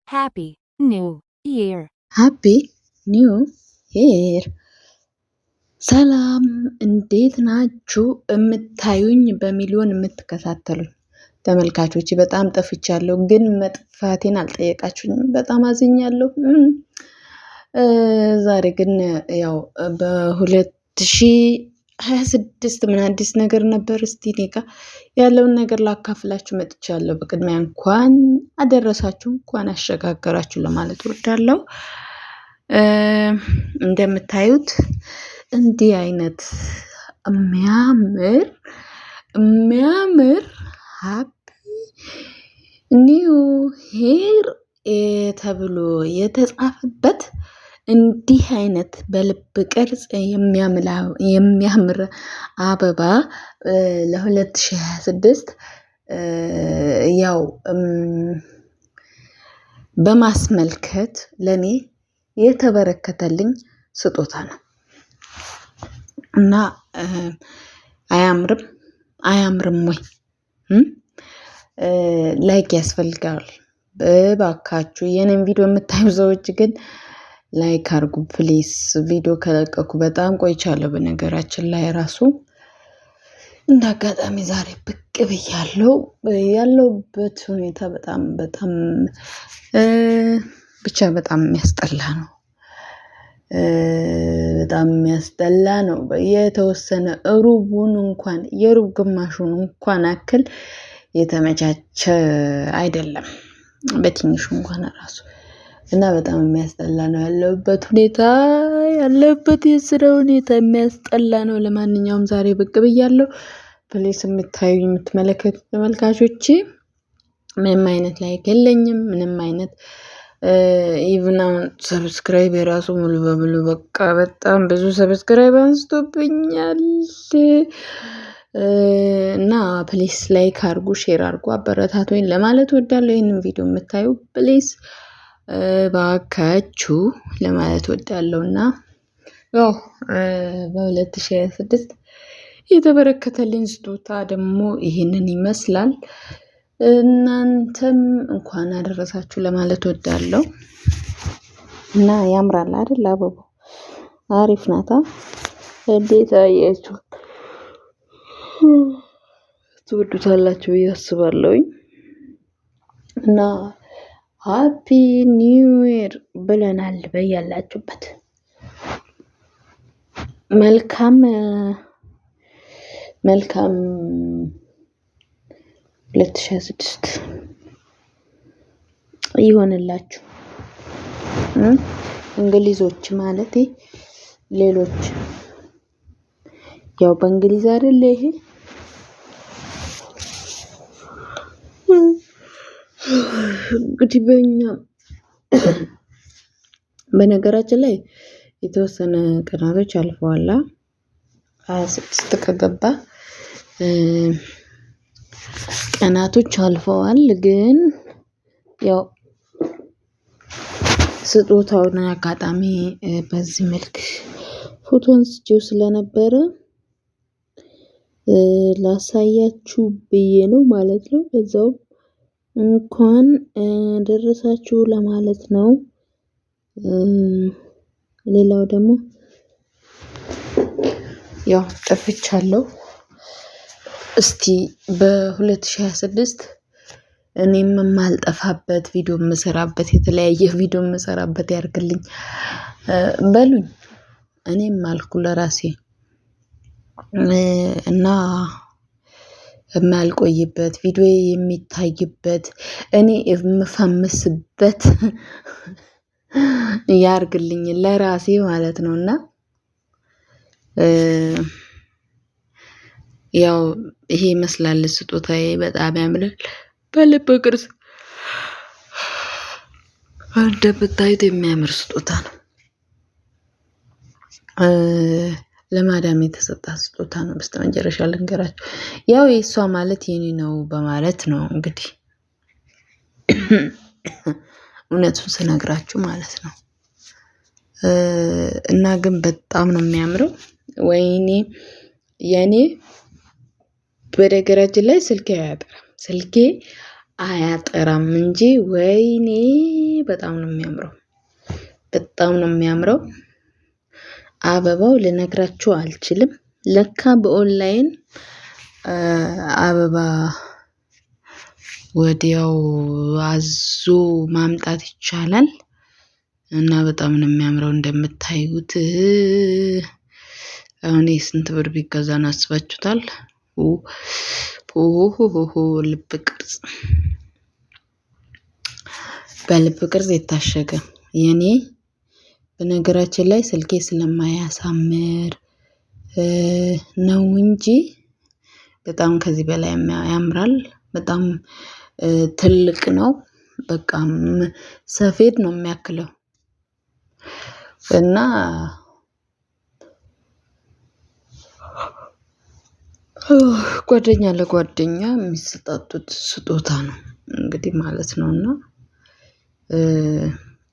Happy New Year. ሃፒ ኒው ይር። ሰላም እንዴት ናችሁ? የምታዩኝ በሚሊዮን የምትከታተሉኝ ተመልካቾች በጣም ጠፍቻለሁ፣ ግን መጥፋቴን አልጠየቃችሁኝም። በጣም አዝኛለሁ። ዛሬ ግን ያው በ2026 ምን አዲስ ነገር ነበር? እስቲ እኔ ጋ ያለውን ነገር ላካፍላችሁ መጥቻለሁ። በቅድሚያ እንኳን አደረሳችሁ፣ እንኳን አሸጋገራችሁ ለማለት እወዳለሁ። እንደምታዩት እንዲህ አይነት የሚያምር ሃፒ ኒው ሄር ተብሎ የተጻፈበት እንዲህ አይነት በልብ ቅርጽ የሚያምር አበባ ለ2026 ያው በማስመልከት ለኔ የተበረከተልኝ ስጦታ ነው እና አያምርም ወይ? ላይክ ያስፈልጋል። እባካችሁ የኔን ቪዲዮ የምታዩ ሰዎች ግን ላይክ አድርጉ ፕሊስ። ቪዲዮ ከለቀኩ በጣም ቆይቻለሁ። በነገራችን ላይ ራሱ እንደ አጋጣሚ ዛሬ ብቅ ብያለሁ። ያለሁበት ሁኔታ በጣም ብቻ በጣም የሚያስጠላ ነው። በጣም የሚያስጠላ ነው። የተወሰነ ሩቡን እንኳን የሩብ ግማሹን እንኳን አክል የተመቻቸ አይደለም፣ በትንሹ እንኳን ራሱ እና በጣም የሚያስጠላ ነው ያለሁበት ሁኔታ። ያለሁበት የስራ ሁኔታ የሚያስጠላ ነው። ለማንኛውም ዛሬ ብቅ ብያለሁ። ፕሌስ የምታዩኝ የምትመለከቱ ተመልካቾቼ ምንም አይነት ላይክ የለኝም፣ ምንም አይነት ኢቭን ሰብስክራይብ የራሱ ሙሉ በሙሉ በቃ በጣም ብዙ ሰብስክራይብ አንስቶብኛል። እና ፕሊስ ላይክ አድርጉ፣ ሼር አድርጉ፣ አበረታቱኝ ለማለት ወዳለሁ። ይህንን ቪዲዮ የምታዩ ፕሊስ ባካችሁ ለማለት ወዳለሁ እና ያው በ2026 የተበረከተልኝ ስጦታ ደግሞ ይህንን ይመስላል። እናንተም እንኳን አደረሳችሁ ለማለት ወዳለሁ እና ያምራል አይደል? አበባው አሪፍ ናታ። እንዴት አያችሁ? ትወዱታላችሁ ብዬ አስባለሁኝ እና ሃፒ ኒው ይር ብለናል። በያላችሁበት መልካም 2026 ይሆንላችሁ። እንግሊዞች ማለት ሌሎች ያው በእንግሊዝ አይደለ ይሄ እንግዲህ በእኛ በነገራችን ላይ የተወሰነ ቀናቶች አልፈዋል። 26 ከገባ ቀናቶች አልፈዋል። ግን ያው ስጦታውን አጋጣሚ በዚህ መልክ ፎቶ አንስቼው ስለነበረ ላሳያችሁ ብዬ ነው ማለት ነው። በዛው እንኳን ደረሳችሁ ለማለት ነው። ሌላው ደግሞ ያው ጠፍቻለሁ። እስቲ በ2026 እኔም የማልጠፋበት ቪዲዮ የምሰራበት የተለያየ ቪዲዮ የምሰራበት ያርግልኝ በሉኝ። እኔም አልኩ ለራሴ እና የማልቆይበት ቪዲዮ የሚታይበት እኔ የምፈምስበት ያርግልኝ ለራሴ ማለት ነውና ያው ይሄ ይመስላል ስጦታዬ። በጣም ያምራል። በልብ ቅርጽ እንደምታዩት የሚያምር ስጦታ ነው። ለማዳም የተሰጣ ስጦታ ነው። በስተመጨረሻ ልንገራችሁ፣ ያው የእሷ ማለት የኔ ነው በማለት ነው እንግዲህ እውነቱን ስነግራችሁ ማለት ነው። እና ግን በጣም ነው የሚያምረው። ወይኔ የኔ በነገራችን ላይ ስልኬ አያጠራም እንጂ ወይኔ በጣም ነው የሚያምረው። በጣም ነው የሚያምረው። አበባው ልነግራችሁ አልችልም። ለካ በኦንላይን አበባ ወዲያው አዞ ማምጣት ይቻላል እና በጣም ነው የሚያምረው እንደምታዩት። አሁን ስንት ብር ቢገዛን አስባችሁታል? ኦሆሆሆ ልብ ቅርጽ በልብ ቅርጽ የታሸገ የኔ በነገራችን ላይ ስልኬ ስለማያሳምር ነው እንጂ በጣም ከዚህ በላይ ያምራል። በጣም ትልቅ ነው። በቃ ሰፌድ ነው የሚያክለው እና ጓደኛ ለጓደኛ የሚሰጣጡት ስጦታ ነው እንግዲህ ማለት ነውና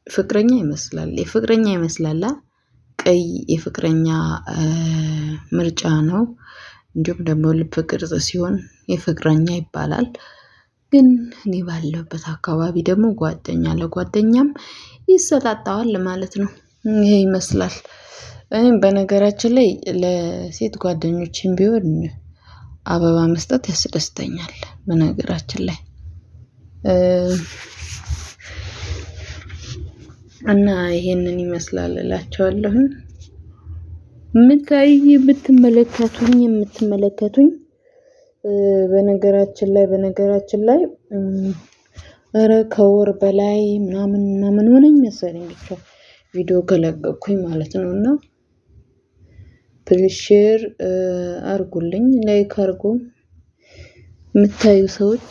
ፍቅረኛ ይመስላል። የፍቅረኛ ይመስላል። ቀይ የፍቅረኛ ምርጫ ነው። እንዲሁም ደግሞ ልብ ቅርጽ ሲሆን የፍቅረኛ ይባላል። ግን እኔ ባለሁበት አካባቢ ደግሞ ጓደኛ ለጓደኛም ይሰጣጣዋል ማለት ነው። ይሄ ይመስላል። እኔም በነገራችን ላይ ለሴት ጓደኞቼም ቢሆን አበባ መስጠት ያስደስተኛል። በነገራችን ላይ እና ይሄንን ይመስላል እላቸዋለሁ። የምትመለከቱኝ በነገራችን ላይ ኧረ ከወር በላይ ምናምን ሆነኝ መሰለኝ ብቻ ቪዲዮ ከለቀኩኝ ማለት ነው። እና ፕሊዝ ሼር አርጉልኝ፣ ላይክ አርጉ የምታዩ ሰዎች።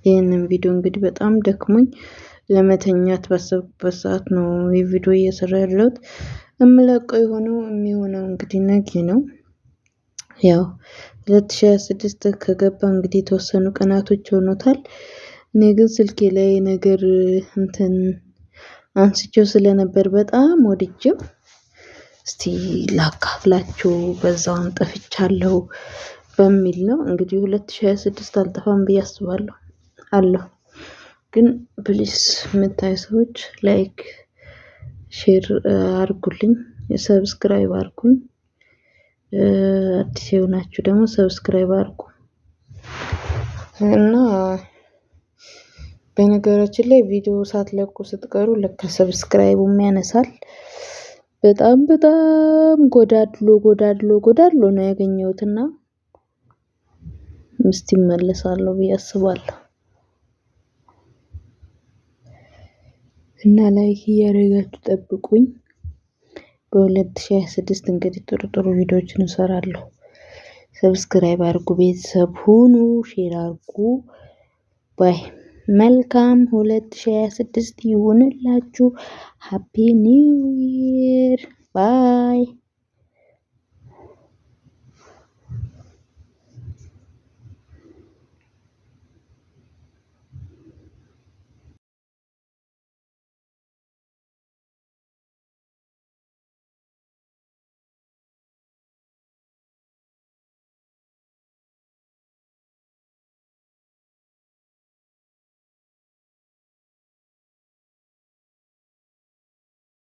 ይህንን ቪዲዮ እንግዲህ በጣም ደክሞኝ ለመተኛት ባሰብኩበት ሰዓት ነው ይህ ቪዲዮ እየሰራ ያለሁት። እምለቀው የሚሆነው እንግዲህ ነገ ነው። ያው 2026 ከገባ እንግዲህ የተወሰኑ ቀናቶች ሆኖታል። እኔ ግን ስልኬ ላይ ነገር አንስቼው ስለነበር በጣም ወድጄው እስቲ ላካፍላችሁ በዛውም ጠፍቻለሁ በሚል ነው። እንግዲህ 2026 አልጠፋም ብዬ አስባለሁ አለሁ። ግን ፕሊስ የምታዩ ሰዎች ላይክ ሼር አርጉልኝ፣ ሰብስክራይብ አርጉኝ። አዲስ የሆናችሁ ደግሞ ሰብስክራይብ አርጉ እና በነገራችን ላይ ቪዲዮ ሳትለቁ ስትቀሩ ለካ ሰብስክራይቡም ያነሳል። በጣም ጎዳድሎ ነው ያገኘሁትና እስቲ እመለሳለሁ ብዬ አስባለሁ። እና ላይክ እያደረጋችሁ ጠብቁኝ። በ2026 እንግዲህ ጥሩ ቪዲዮዎችን እሰራለሁ። ሰብስክራይብ አድርጉ፣ ቤተሰብ ሁኑ፣ ሼር አድርጉ። ባይ መልካም 2026 ይሁንላችሁ። ሃፒ ኒው ይር ባይ